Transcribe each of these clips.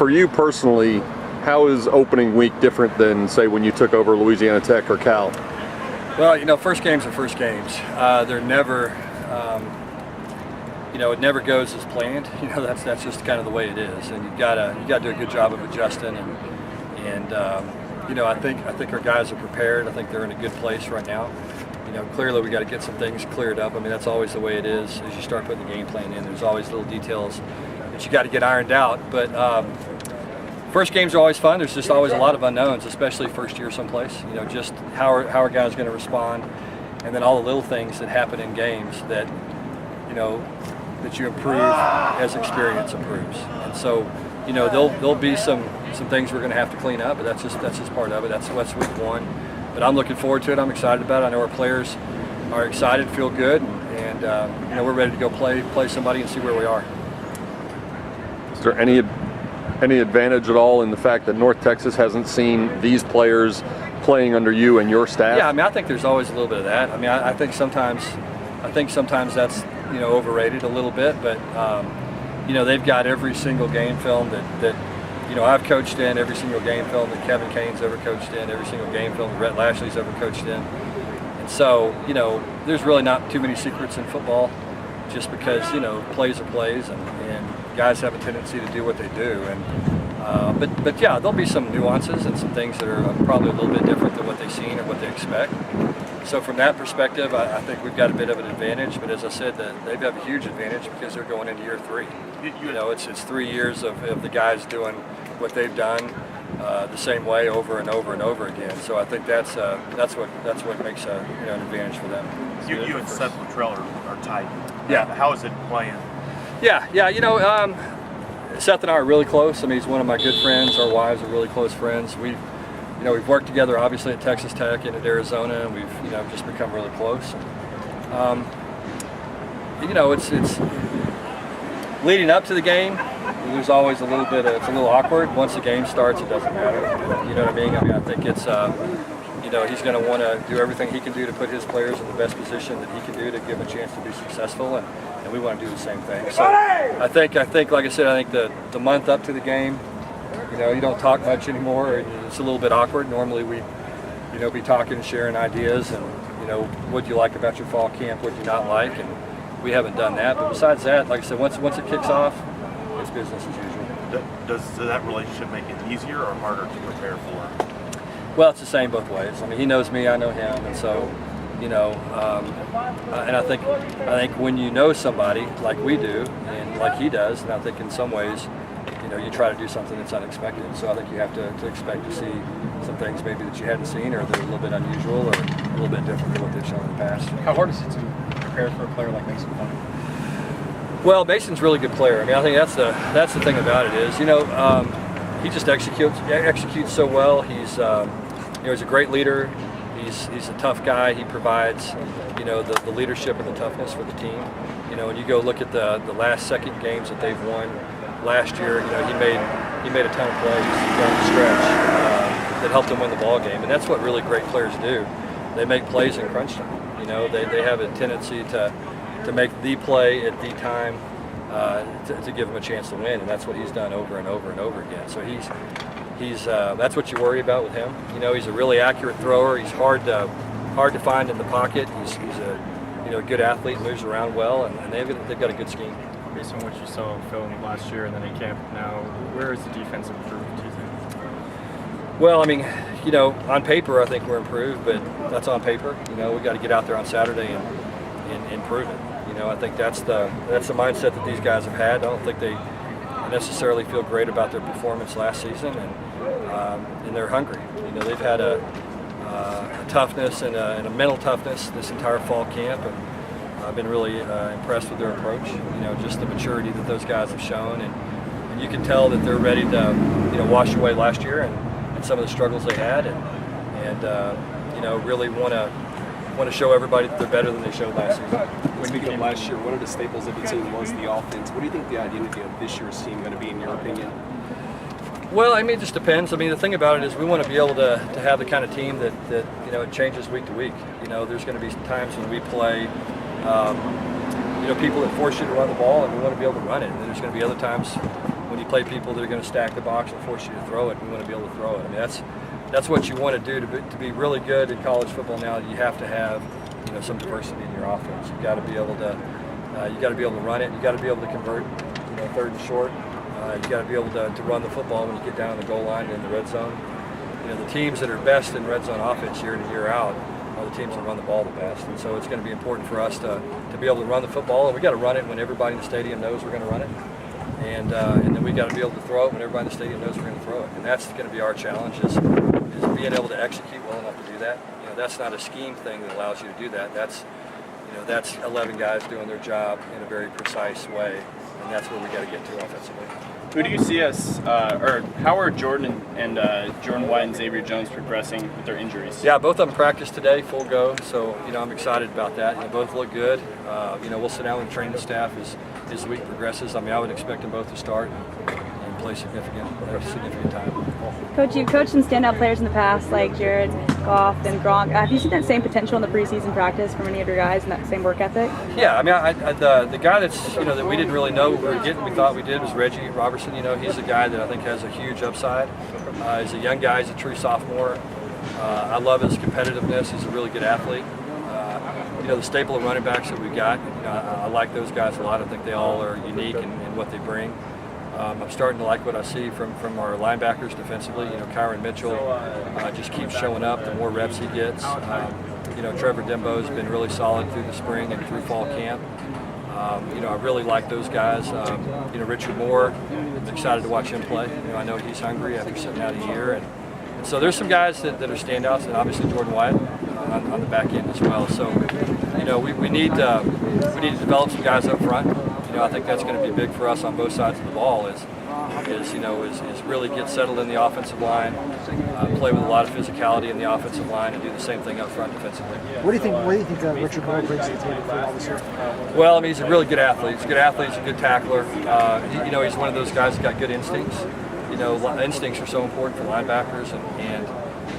For you personally, how is opening week different than, say, when you took over Louisiana Tech or Cal? Well, first games are first games. They're never, it never goes as planned. That's just kind of the way it is, and you gotta do a good job of adjusting. And I think our guys are prepared. I think they're in a good place right now. Clearly we got to get some things cleared up. I mean, that's always the way it is as you start putting the game plan in. There's always little details that you got to get ironed out. But first games are always fun. There's just always a lot of unknowns, especially first year someplace. Just how are guys going to respond, and then all the little things that happen in games that that you improve as experience improves. And so there'll be some things we're going to have to clean up, but that's just part of it. That's week one. But I'm looking forward to it. I'm excited about it. I know our players are excited, feel good, and we're ready to go play somebody and see where we are. Is there any advantage at all in the fact that North Texas hasn't seen these players playing under you and your staff? Yeah, I mean, I think there's always a little bit of that. I mean, I think sometimes that's overrated a little bit, but they've got every single game film that I've coached in, every single game film that Kevin Kane's ever coached in, every single game film that Rhett Lashley's ever coached in. And so, there's really not too many secrets in football, just because, plays are plays, and guys have a tendency to do what they do. And but yeah, there'll be some nuances and some things that are probably a little bit different than what they've seen or what they expect. So from that perspective, I think we've got a bit of an advantage. But as I said, they've got a huge advantage because they're going into year three. It's 3 years of the guys doing what they've done the same way over and over and over again. So I think that's what makes an advantage for them. You and Seth Luttrell are tight. Yeah. How is it playing? Yeah. Seth and I are really close. I mean, he's one of my good friends. Our wives are really close friends. We've worked together obviously at Texas Tech and at Arizona, and we've just become really close. It's leading up to the game. There's always it's a little awkward. Once the game starts, it doesn't matter. You know what I mean? I think it's he's going to want to do everything he can do to put his players in the best position that he can do to give them a chance to be successful, and we want to do the same thing. So I think like I said, I think the month up to the game, you don't talk much anymore. It's a little bit awkward. Normally we, be talking and sharing ideas, and what do you like about your fall camp, what do you not like, and we haven't done that. But besides that, like I said, once it kicks off, it's business as usual. Does that relationship make it easier or harder to prepare for? Well, it's the same both ways. I mean, he knows me, I know him, and so, and I think when you know somebody like we do and like he does, and I think in some ways, you try to do something that's unexpected. So I think you have to expect to see some things maybe that you hadn't seen, or that are a little bit unusual, or a little bit different than what they've shown in the past. How hard is it to prepare for a player like Mason Fleming? Well, Mason's a really good player. I mean, I think that's the thing about it is, he just executes so well. He's he's a great leader. He's a tough guy. He provides the leadership and the toughness for the team. When you go look at the last second games that they've won last year, he made a ton of plays down the stretch that helped them win the ball game, and that's what really great players do. They make plays in crunch time. They have a tendency to make the play at the time to give him a chance to win, and that's what he's done over and over and over again. So he's that's what you worry about with him. He's a really accurate thrower. He's hard to find in the pocket. He's a good athlete, moves around well, and they've got a good scheme. Based on what you saw of Phil last year and then in camp now, where is the defense improved, do you think? Well, I mean, on paper I think we're improved, but that's on paper. We got to get out there on Saturday and prove it. I think that's the mindset that these guys have had. I don't think they necessarily feel great about their performance last season, and they're hungry. They've had a toughness and a mental toughness this entire fall camp, and I've been really impressed with their approach. Just the maturity that those guys have shown, and you can tell that they're ready to wash away last year and some of the struggles they had, and really want to show everybody that they're better than they showed last season. Speaking of last year, one of the staples of the team was the offense. What do you think the identity of this year's team going to be, in your opinion? Well, I mean, it just depends. I mean, the thing about it is we want to be able to have the kind of team that it changes week to week. There's going to be times when we play, people that force you to run the ball, and we want to be able to run it. And then there's going to be other times when you play people that are going to stack the box and force you to throw it, we want to be able to throw it. I mean, that's what you want to do to be really good in college football now. You have to have some diversity in your offense. You've got to be able to run it. You got to be able to convert third and short. You got to be able to run the football when you get down the goal line and in the red zone. The teams that are best in red zone offense year in and year out are the teams that run the ball the best. And so it's going to be important for us to be able to run the football, and we got to run it when everybody in the stadium knows we're going to run it. And then we got to be able to throw it when everybody in the stadium knows we're going to throw it. And that's going to be our challenge is being able to execute well enough to do that. That's not a scheme thing that allows you to do that. That's 11 guys doing their job in a very precise way, and that's where we got to get to offensively. Who do you see us, or how are Jordan and Jordan Wyatt and Xavier Jones progressing with their injuries? Yeah, both of them practiced today, full go. So I'm excited about that. Both look good. We'll sit down with the training staff as the week progresses. I mean, I would expect them both to start and play significant time. Coach, you've coached some standout players in the past, like Jared Goff and Gronk. Have you seen that same potential in the preseason practice from any of your guys and that same work ethic? Yeah, I mean, the guy that's that we didn't really know what we were getting, we thought we did, was Reggie Robertson. He's a guy that I think has a huge upside. He's a young guy. He's a true sophomore. I love his competitiveness. He's a really good athlete. The staple of running backs that we got, I like those guys a lot. I think they all are unique in what they bring. I'm starting to like what I see from our linebackers defensively. Kyron Mitchell just keeps showing up the more reps he gets. Trevor Dembo's been really solid through the spring and through fall camp. I really like those guys. Richard Moore, I'm excited to watch him play. I know he's hungry after sitting out a year. And so there's some guys that are standouts, and obviously Jordan Wyatt on the back end as well. So, we need to develop some guys up front. I think that's going to be big for us on both sides of the ball. Is really get settled in the offensive line, play with a lot of physicality in the offensive line, and do the same thing up front defensively. What do you think Richard Moore brings to the table for all this year? Well, I mean, he's a really good athlete. He's a good athlete. He's a good tackler. He's one of those guys that's got good instincts. Instincts are so important for linebackers, and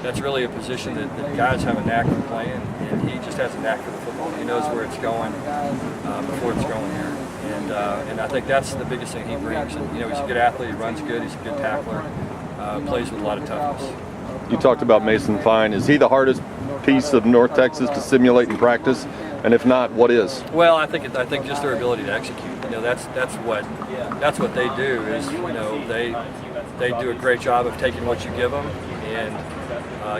that's really a position that guys have a knack for playing, and he just has a knack for the football. He knows where it's going before it's going here. And I think that's the biggest thing he brings. And, he's a good athlete, he runs good, he's a good tackler, plays with a lot of toughness. You talked about Mason Fine. Is he the hardest piece of North Texas to simulate in practice? And if not, what is? Well, I think just their ability to execute. That's what they do. Is they do a great job of taking what you give them, and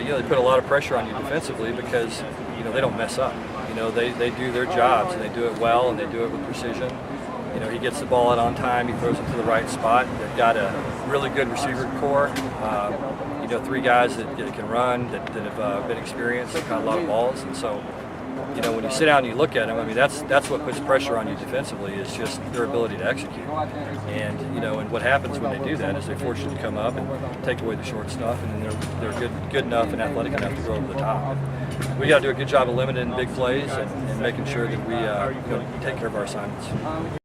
they put a lot of pressure on you defensively because they don't mess up. They do their jobs, and they do it well, and they do it with precision. He gets the ball out on time, he throws it to the right spot. They've got a really good receiver core. 3 guys that can run, that have been experienced, they've caught a lot of balls. And so, when you sit down and you look at them, I mean, that's what puts pressure on you defensively, is just their ability to execute. And, and what happens when they do that is they force you to come up and take away the short stuff, and then they're good enough and athletic enough to go over the top. We got to do a good job of limiting big plays and making sure that we take care of our assignments.